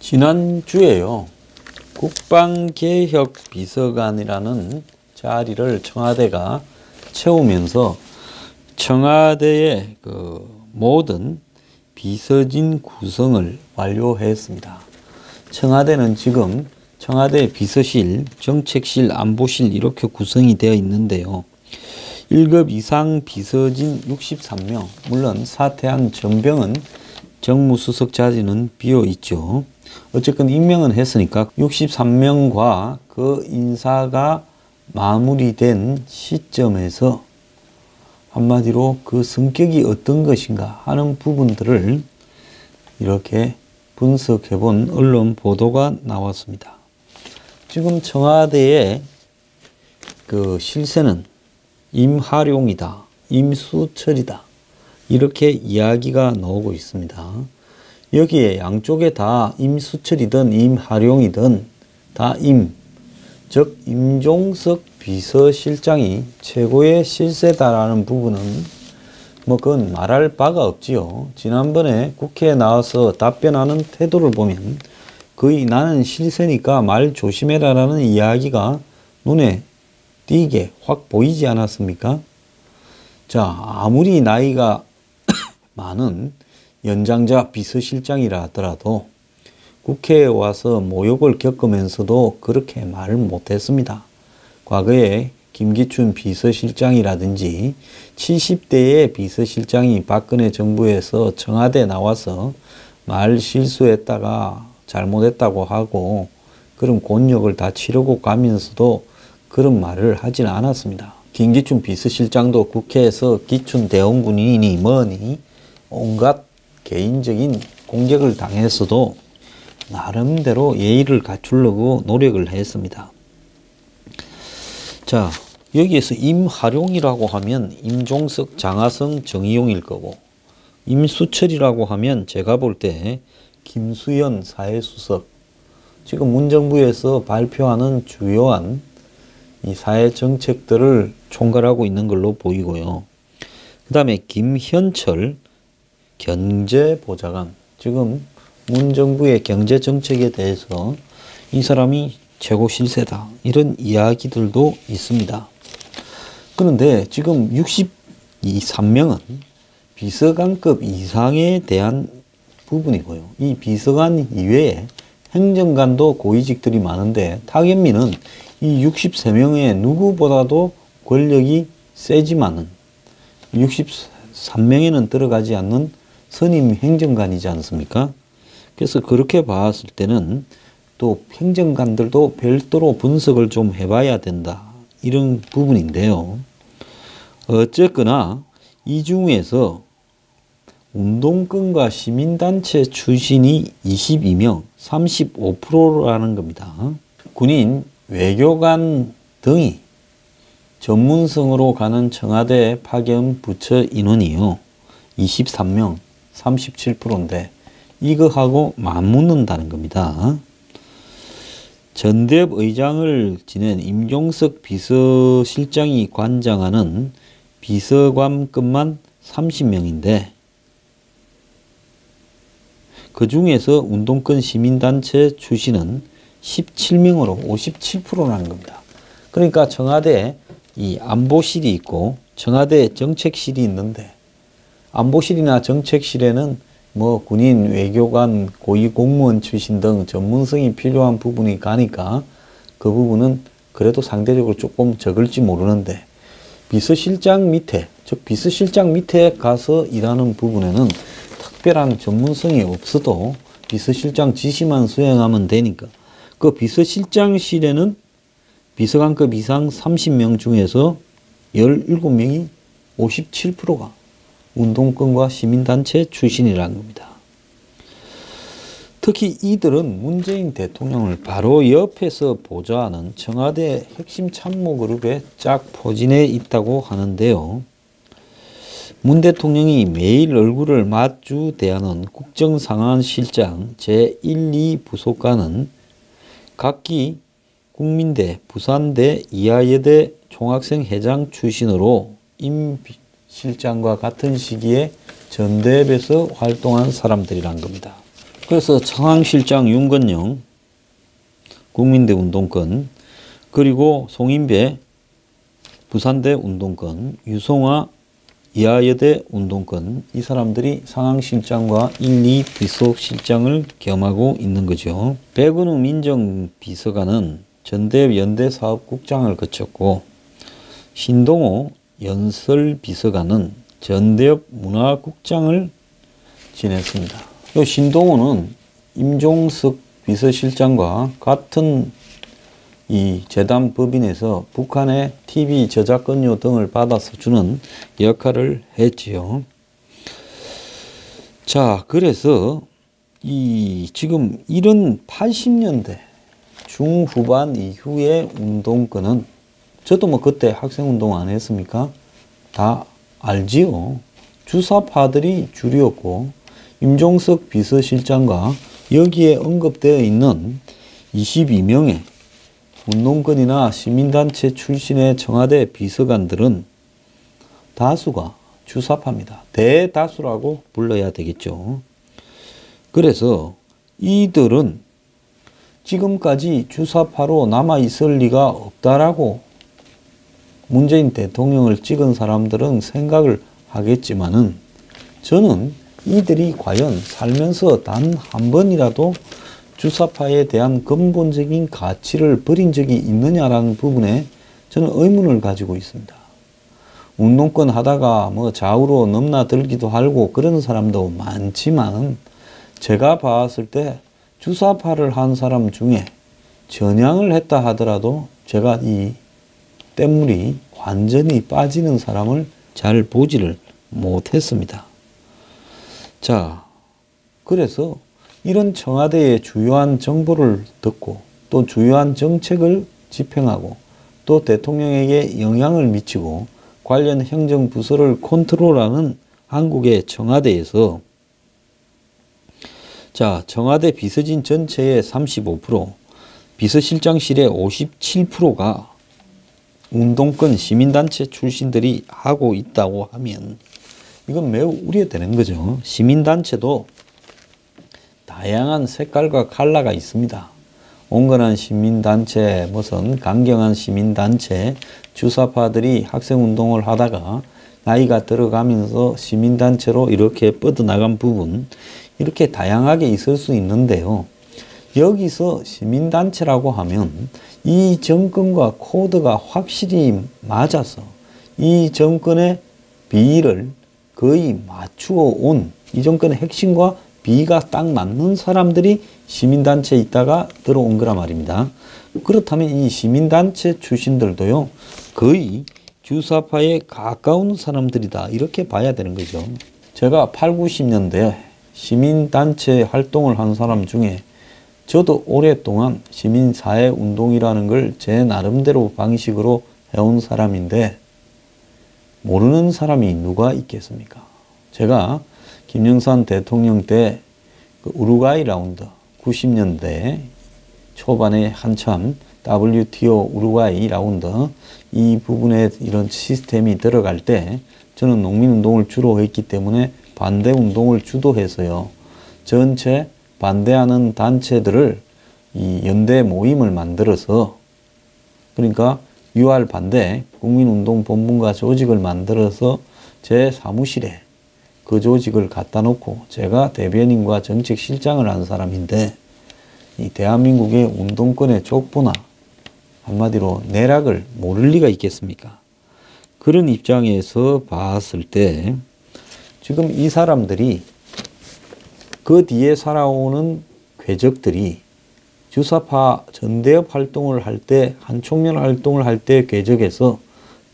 지난주에요, 국방개혁비서관이라는 자리를 청와대가 채우면서 청와대의 모든 비서진 구성을 완료했습니다. 청와대는 지금 청와대 비서실, 정책실, 안보실 이렇게 구성이 되어 있는데요. 1급 이상 비서진 63명, 물론 사퇴한 전병은 정무수석 자리는 비어 있죠. 어쨌건 임명은 했으니까 63명과 그 인사가 마무리된 시점에서 한마디로 그 성격이 어떤 것인가 하는 부분들을 이렇게 분석해 본 언론 보도가 나왔습니다. 지금 청와대의 그 실세는 임하룡이다, 임수철이다, 이렇게 이야기가 나오고 있습니다. 여기에 양쪽에 다 임수철이든 임하룡이든 다 즉 임종석 비서실장이 최고의 실세다라는 부분은 그건 말할 바가 없지요. 지난번에 국회에 나와서 답변하는 태도를 보면 거의 나는 실세니까 말 조심해라라는 이야기가 눈에 띄게 확 보이지 않았습니까? 자, 아무리 나이가 많은 연장자 비서실장이라 하더라도 국회에 와서 모욕을 겪으면서도 그렇게 말을 못했습니다. 과거에 김기춘 비서실장이라든지 70대의 비서실장이 박근혜 정부에서 청와대 나와서 말 실수했다가 잘못했다고 하고 그런 곤욕을 다 치르고 가면서도 그런 말을 하지는 않았습니다. 김기춘 비서실장도 국회에서 기춘 대원군이니 뭐니 온갖 개인적인 공격을 당했어도 나름대로 예의를 갖추려고 노력을 했습니다. 자, 여기에서 임하룡이라고 하면 임종석, 장하성, 정의용일 거고, 임수철이라고 하면 제가 볼 때 김수현 사회수석, 지금 문정부에서 발표하는 주요한 이 사회 정책들을 총괄하고 있는 걸로 보이고요. 그 다음에 김현철 경제보좌관, 지금 문정부의 경제정책에 대해서 이 사람이 최고 실세다, 이런 이야기들도 있습니다. 그런데 지금 63명은 비서관급 이상에 대한 부분이고요. 이 비서관 이외에 행정관도 고위직들이 많은데 타겟민은 이 63명의 누구보다도 권력이 세지만은 63명에는 들어가지 않는 선임 행정관이지 않습니까? 그래서 그렇게 봤을 때는 또 행정관들도 별도로 분석을 좀 해봐야 된다, 이런 부분인데요. 어쨌거나 이 중에서 운동권과 시민단체 출신이 22명, 35%라는 겁니다. 군인, 외교관 등이 전문성으로 가는 청와대 파견 부처 인원이요, 23명, 37%인데 이거하고 맞붙는다는 겁니다. 전대협 의장을 지낸 임종석 비서실장이 관장하는 비서관급만 30명인데 그 중에서 운동권 시민단체 출신은 17명으로 57%라는 겁니다. 그러니까 청와대에 이 안보실이 있고 청와대 정책실이 있는데 안보실이나 정책실에는 군인, 외교관, 고위공무원 출신 등 전문성이 필요한 부분이 가니까 그 부분은 그래도 상대적으로 조금 적을지 모르는데 비서실장 밑에, 즉 비서실장 밑에 가서 일하는 부분에는 특별한 전문성이 없어도 비서실장 지시만 수행하면 되니까 그 비서실장실에는 비서관급 이상 30명 중에서 17명이 57%가 운동권과 시민단체 출신이라는 겁니다. 특히 이들은 문재인 대통령을 바로 옆에서 보좌하는 청와대 핵심 참모그룹에 짝 포진해 있다고 하는데요. 문 대통령이 매일 얼굴을 마주 대하는 국정상황실장 제1, 2부속관은 각기 국민대, 부산대, 이하여대 총학생회장 출신으로 임 실장과 같은 시기에 전대협에서 활동한 사람들이란 겁니다. 그래서 청항실장 윤건영 국민대 운동권, 그리고 송인배 부산대 운동권, 유송화 이하여대 운동권, 이 사람들이 상황실장과 1, 2 비서실장을 겸하고 있는 거죠. 백은우 민정비서관은 전대 연대사업국장을 거쳤고, 신동호 연설비서관은 전대협 문화국장을 지냈습니다. 또 신동호는 임종석 비서실장과 같은 이 재단 법인에서 북한의 TV 저작권료 등을 받아서 주는 역할을 했지요. 자, 그래서 지금 이런 80년대 중후반 이후의 운동권은, 저도 뭐 그때 학생운동 안 했습니까? 다 알지요. 주사파들이 주류였고, 임종석 비서실장과 여기에 언급되어 있는 22명의 운동권이나 시민단체 출신의 청와대 비서관들은 다수가 주사파입니다. 대다수라고 불러야 되겠죠. 그래서 이들은 지금까지 주사파로 남아있을 리가 없다라고 문재인 대통령을 찍은 사람들은 생각을 하겠지만은, 저는 이들이 과연 살면서 단 한 번이라도 주사파에 대한 근본적인 가치를 버린 적이 있느냐라는 부분에 저는 의문을 가지고 있습니다. 운동권 하다가 뭐 좌우로 넘나들기도 하고 그런 사람도 많지만, 제가 봤을 때 주사파를 한 사람 중에 전향을 했다 하더라도 제가 이 뗏물이 완전히 빠지는 사람을 잘 보지를 못했습니다. 자, 그래서 이런 청와대의 주요한 정보를 듣고 또 주요한 정책을 집행하고 또 대통령에게 영향을 미치고 관련 행정부서를 컨트롤하는 한국의 청와대에서, 자, 청와대 비서진 전체의 35%, 비서실장실의 57%가 운동권 시민단체 출신들이 하고 있다고 하면 이건 매우 우려되는 거죠. 시민단체도 다양한 색깔과 컬러가 있습니다. 온건한 시민단체, 무슨 강경한 시민단체, 주사파들이 학생운동을 하다가 나이가 들어가면서 시민단체로 이렇게 뻗어나간 부분, 이렇게 다양하게 있을 수 있는데요. 여기서 시민단체라고 하면 이 정권과 코드가 확실히 맞아서 이 정권의 비를 거의 맞추어 온, 이 정권의 핵심과 비가 딱 맞는 사람들이 시민단체에 있다가 들어온 거란 말입니다. 그렇다면 이 시민단체 출신들도요, 거의 주사파에 가까운 사람들이다, 이렇게 봐야 되는 거죠. 제가 8, 90년대 시민단체 활동을 한 사람 중에 저도 오랫동안 시민사회운동이라는 걸 제 나름대로 방식으로 해온 사람인데, 모르는 사람이 누가 있겠습니까? 제가 김영삼 대통령 때 그 우루과이 라운드 90년대 초반에 한참 WTO 우루과이 라운드 이 부분에 이런 시스템이 들어갈 때 저는 농민운동을 주로 했기 때문에 반대운동을 주도해서요, 전체 반대하는 단체들을 이 연대 모임을 만들어서, 그러니까 UR 반대 국민운동본부가 조직을 만들어서 제 사무실에 그 조직을 갖다 놓고 제가 대변인과 정책실장을 한 사람인데, 이 대한민국의 운동권의 족보나 한마디로 내락을 모를 리가 있겠습니까? 그런 입장에서 봤을 때 지금 이 사람들이 그 뒤에 살아오는 궤적들이 주사파 전대협 활동을 할 때, 한총련 활동을 할 때 궤적에서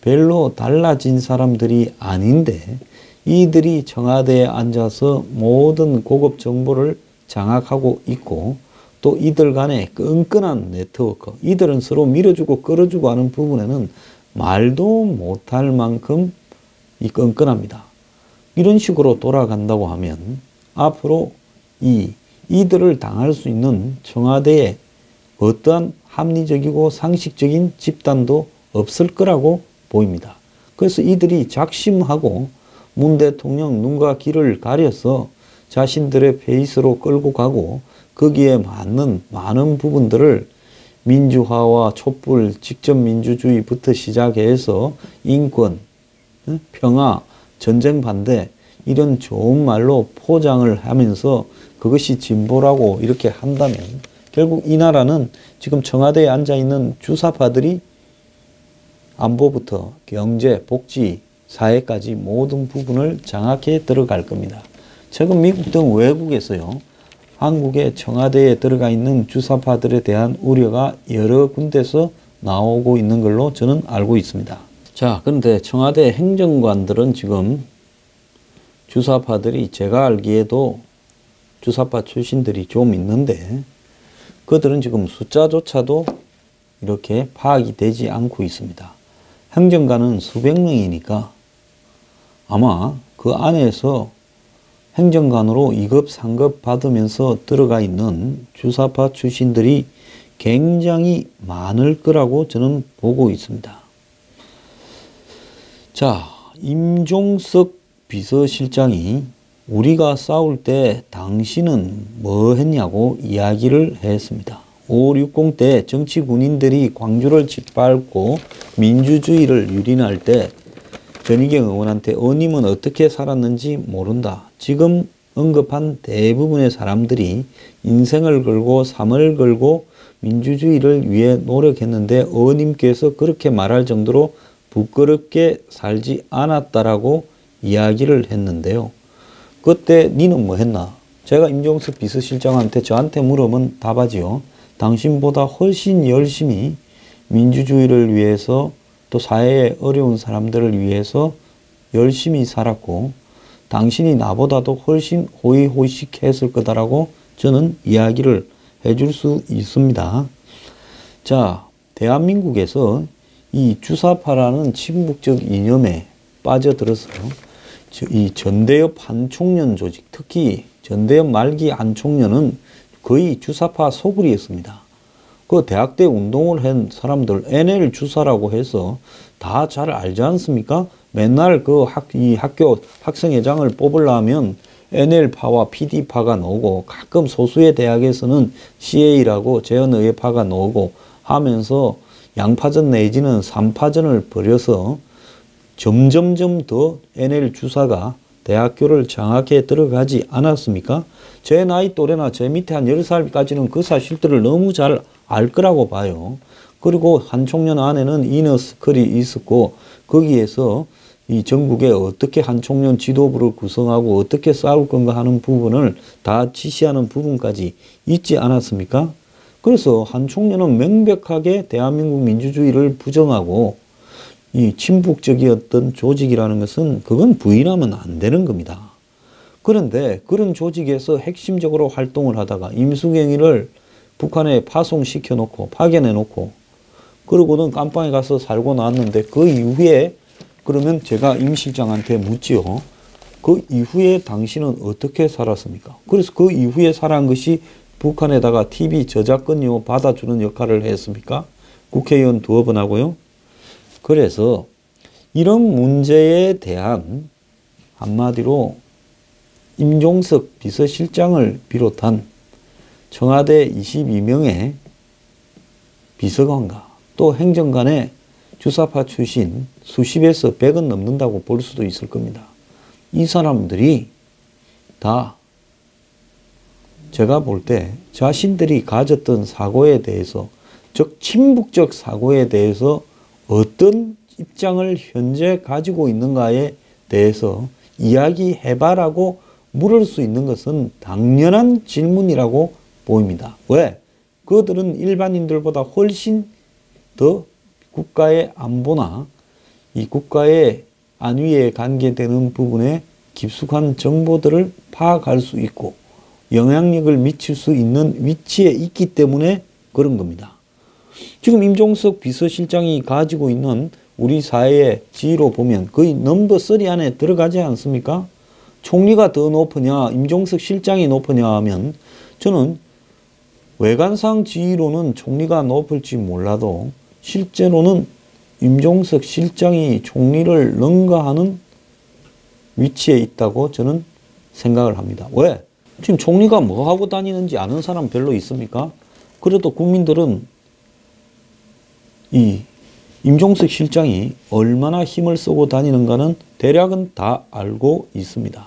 별로 달라진 사람들이 아닌데, 이들이 청와대에 앉아서 모든 고급 정보를 장악하고 있고, 또 이들 간의 끈끈한 네트워크, 이들은 서로 밀어주고 끌어주고 하는 부분에는 말도 못할 만큼 이 끈끈합니다. 이런 식으로 돌아간다고 하면 앞으로 이들을 당할 수 있는 청와대에 어떠한 합리적이고 상식적인 집단도 없을 거라고 보입니다. 그래서 이들이 작심하고 문 대통령 눈과 귀를 가려서 자신들의 페이스로 끌고 가고 거기에 맞는 많은 부분들을 민주화와 촛불, 직접민주주의부터 시작해서 인권, 평화, 전쟁 반대 이런 좋은 말로 포장을 하면서 그것이 진보라고 이렇게 한다면 결국 이 나라는 지금 청와대에 앉아있는 주사파들이 안보부터 경제, 복지, 사회까지 모든 부분을 장악해 들어갈 겁니다. 최근 미국 등 외국에서요. 한국의 청와대에 들어가 있는 주사파들에 대한 우려가 여러 군데서 나오고 있는 걸로 저는 알고 있습니다. 자, 그런데 청와대 행정관들은 지금 주사파들이 제가 알기에도 주사파 출신들이 좀 있는데 그들은 지금 숫자조차도 이렇게 파악이 되지 않고 있습니다. 행정관은 수백 명이니까 아마 그 안에서 행정관으로 2급, 3급 받으면서 들어가 있는 주사파 출신들이 굉장히 많을 거라고 저는 보고 있습니다. 자, 임종석 비서실장이 우리가 싸울 때 당신은 뭐 했냐고 이야기를 했습니다. 5.60 때 정치 군인들이 광주를 짓밟고 민주주의를 유린할 때 전희경 의원한테 의원님은 어떻게 살았는지 모른다. 지금 언급한 대부분의 사람들이 인생을 걸고 삶을 걸고 민주주의를 위해 노력했는데 의원님께서 그렇게 말할 정도로 부끄럽게 살지 않았다라고 이야기를 했는데요. 그때 니는 뭐 했나? 제가 임종석 비서실장한테 저한테 물으면 답하지요. 당신보다 훨씬 열심히 민주주의를 위해서 또 사회의 어려운 사람들을 위해서 열심히 살았고 당신이 나보다도 훨씬 호의호식했을 거다라고 저는 이야기를 해줄 수 있습니다. 자, 대한민국에서 이 주사파라는 친북적 이념에 빠져들어서 이 전대협 한총련 조직, 특히 전대협 말기 한총련은 거의 주사파 소굴이었습니다. 그 대학 때 운동을 한 사람들 NL 주사라고 해서 다 잘 알지 않습니까? 맨날 그 학교 학생회장을 뽑으려면 NL파와 PD파가 나오고 가끔 소수의 대학에서는 CA라고 재헌의회파가 나오고 하면서 양파전 내지는 삼파전을 벌여서 점점점 더 NL 주사가 대학교를 장악해 들어가지 않았습니까? 제 나이 또래나 제 밑에 한 10살까지는 그 사실들을 너무 잘 알 거라고 봐요. 그리고 한총련 안에는 이너스클이 있었고 거기에서 이 전국에 어떻게 한총련 지도부를 구성하고 어떻게 싸울 건가 하는 부분을 다 지시하는 부분까지 있지 않았습니까? 그래서 한총련은 명백하게 대한민국 민주주의를 부정하고 이 친북적이었던 조직이라는 것은 그건 부인하면 안 되는 겁니다. 그런데 그런 조직에서 핵심적으로 활동을 하다가 임수경이를 북한에 파송시켜 놓고 파견해 놓고 그러고는 깜빵에 가서 살고 나왔는데 그 이후에 그러면 제가 임 실장한테 묻지요. 그 이후에 당신은 어떻게 살았습니까? 그래서 그 이후에 살아간 것이 북한에다가 TV 저작권료 받아주는 역할을 했습니까? 국회의원 2번 하고요. 그래서 이런 문제에 대한 한마디로 임종석 비서실장을 비롯한 청와대 22명의 비서관과 또 행정관의 주사파 출신 수십에서 100은 넘는다고 볼 수도 있을 겁니다. 이 사람들이 다 제가 볼 때 자신들이 가졌던 사고에 대해서 즉 친북적 사고에 대해서 어떤 입장을 현재 가지고 있는가에 대해서 이야기해봐라고 물을 수 있는 것은 당연한 질문이라고 보입니다. 왜? 그들은 일반인들보다 훨씬 더 국가의 안보나 이 국가의 안위에 관계되는 부분에 깊숙한 정보들을 파악할 수 있고 영향력을 미칠 수 있는 위치에 있기 때문에 그런 겁니다. 지금 임종석 비서실장이 가지고 있는 우리 사회의 지위로 보면 거의 넘버 3 안에 들어가지 않습니까? 총리가 더 높으냐 임종석 실장이 높으냐 하면 저는 외관상 지위로는 총리가 높을지 몰라도 실제로는 임종석 실장이 총리를 능가하는 위치에 있다고 저는 생각을 합니다. 왜? 지금 총리가 뭐 하고 다니는지 아는 사람 별로 있습니까? 그래도 국민들은 이 임종석 실장이 얼마나 힘을 쓰고 다니는가는 대략은 다 알고 있습니다.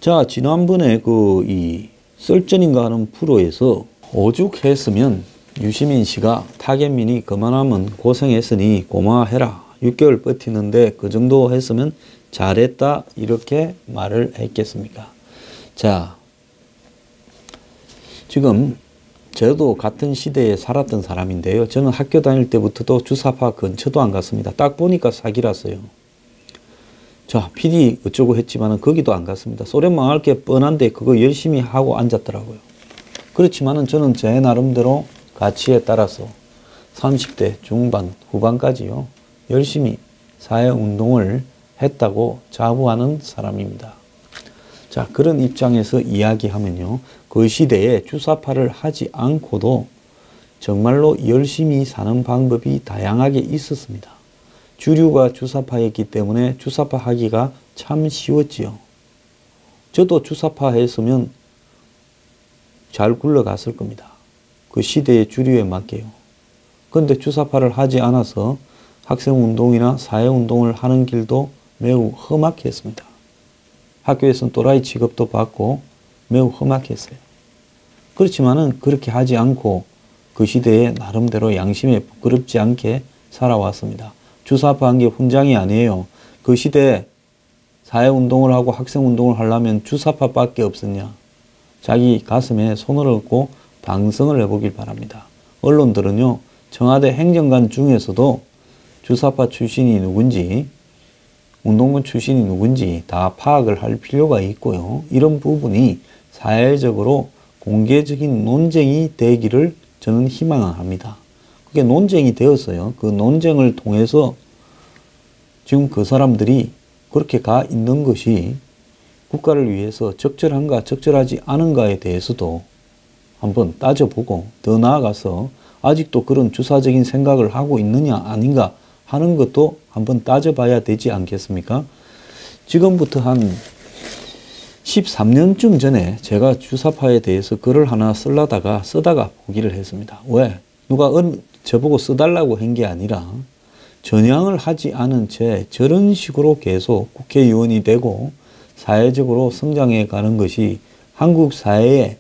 자, 지난번에 이 썰전인가 하는 프로에서 오죽했으면 유시민 씨가 타겟민이 그만하면 고생했으니 고마워해라. 6개월 버티는데 그 정도 했으면 잘했다. 이렇게 말을 했겠습니까? 자, 지금 저도 같은 시대에 살았던 사람인데요. 저는 학교 다닐 때부터도 주사파 근처도 안 갔습니다. 딱 보니까 사기랐어요. 자, PD 어쩌고 했지만은 거기도 안 갔습니다. 소련 망할 게 뻔한데 그거 열심히 하고 앉았더라고요. 그렇지만은 저는 제 나름대로 가치에 따라서 30대 중반, 후반까지요. 열심히 사회운동을 했다고 자부하는 사람입니다. 자, 그런 입장에서 이야기하면요. 그 시대에 주사파를 하지 않고도 정말로 열심히 사는 방법이 다양하게 있었습니다. 주류가 주사파였기 때문에 주사파 하기가 참 쉬웠지요. 저도 주사파 했으면 잘 굴러갔을 겁니다. 그 시대의 주류에 맞게요. 그런데 주사파를 하지 않아서 학생운동이나 사회운동을 하는 길도 매우 험악했습니다. 학교에서는 또라이 취급도 받고 매우 험악했어요. 그렇지만은 그렇게 하지 않고 그 시대에 나름대로 양심에 부끄럽지 않게 살아왔습니다. 주사파 한 게 훈장이 아니에요. 그 시대에 사회운동을 하고 학생운동을 하려면 주사파밖에 없었냐. 자기 가슴에 손을 얹고 반성을 해보길 바랍니다. 언론들은요. 청와대 행정관 중에서도 주사파 출신이 누군지 운동권 출신이 누군지 다 파악을 할 필요가 있고요. 이런 부분이 사회적으로 공개적인 논쟁이 되기를 저는 희망합니다. 그게 논쟁이 되었어요. 그 논쟁을 통해서 지금 그 사람들이 그렇게 가 있는 것이 국가를 위해서 적절한가 적절하지 않은가에 대해서도 한번 따져보고 더 나아가서 아직도 그런 주사적인 생각을 하고 있느냐 아닌가 하는 것도 한번 따져봐야 되지 않겠습니까? 지금부터 한 13년쯤 전에 제가 주사파에 대해서 글을 하나 쓰다가 포기를 했습니다. 왜? 누가 저보고 써달라고 한 게 아니라 전향을 하지 않은 채 저런 식으로 계속 국회의원이 되고 사회적으로 성장해 가는 것이 한국 사회에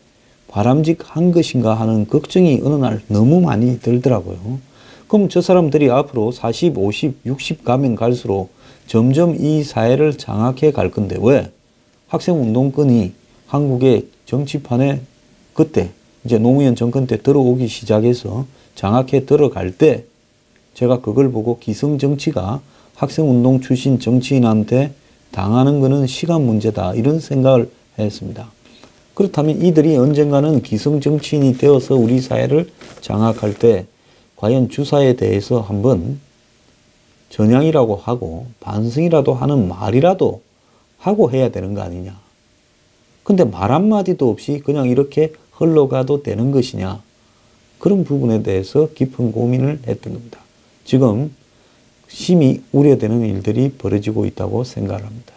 바람직한 것인가 하는 걱정이 어느 날 너무 많이 들더라고요. 그럼 저 사람들이 앞으로 40, 50, 60 가면 갈수록 점점 이 사회를 장악해 갈 건데 왜? 학생운동권이 한국의 정치판에 그때 이제 노무현 정권 때 들어오기 시작해서 장악해 들어갈 때 제가 그걸 보고 기성정치가 학생운동 출신 정치인한테 당하는 것은 시간 문제다 이런 생각을 했습니다. 그렇다면 이들이 언젠가는 기성정치인이 되어서 우리 사회를 장악할 때 과연 주사에 대해서 한번 전향이라고 하고 반성이라도 하는 말이라도 하고 해야 되는 거 아니냐. 근데 말 한마디도 없이 그냥 이렇게 흘러가도 되는 것이냐. 그런 부분에 대해서 깊은 고민을 했던 겁니다. 지금 심히 우려되는 일들이 벌어지고 있다고 생각합니다.